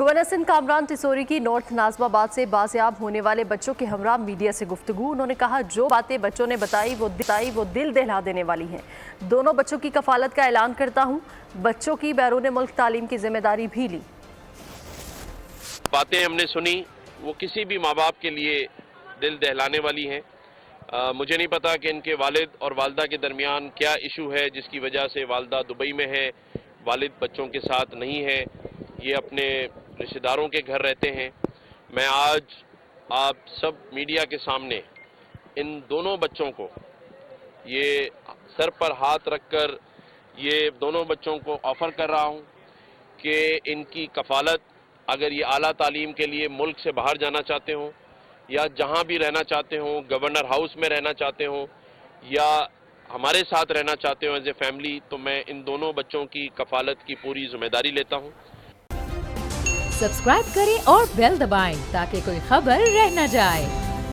Governor Sindh Kamran Tessori کی north norms آباد سے بازیاب ہونے والے بچوں کے ہمراہ میڈیا سے گفتگو۔ انہوں نے کہا جو باتیں بچوں نے بتائی وہ دل دہلا دینے والی ہیں۔ دونوں بچوں کی کفالت کا اعلان کرتا ہوں، بچوں کی بیرون ملک تعلیم کی ذمہ داری بھی لی۔ باتیں ہم نے سنی، وہ کسی بھی ماں باپ کے لیے دل دہلانے والی ہیں۔ مجھے نہیں پتا کہ ان کے والد اور والدہ کے درمیان کیا ایشو ہے جس کی وجہ سے والدہ دبئی میں ہے، والد بچوں کے ساتھ نہیں ہے، یہ اپنے رشتہ داروں کے گھر رہتے ہیں۔ میں آج آپ سب میڈیا کے سامنے ان دونوں بچوں کو یہ سر پر ہاتھ رکھ کر یہ دونوں بچوں کو آفر کر رہا ہوں کہ ان کی کفالت، اگر یہ اعلیٰ تعلیم کے لیے ملک سے باہر جانا چاہتے ہوں یا جہاں بھی رہنا چاہتے ہوں، گورنر ہاؤس میں رہنا چاہتے ہوں یا ہمارے ساتھ رہنا چاہتے ہوں ایز اے فیملی، تو میں ان دونوں بچوں کی کفالت کی پوری ذمہ داری لیتا ہوں۔ سبسکرائب کریں اور بیل دبائیں تاکہ کوئی خبر رہ نہ جائے۔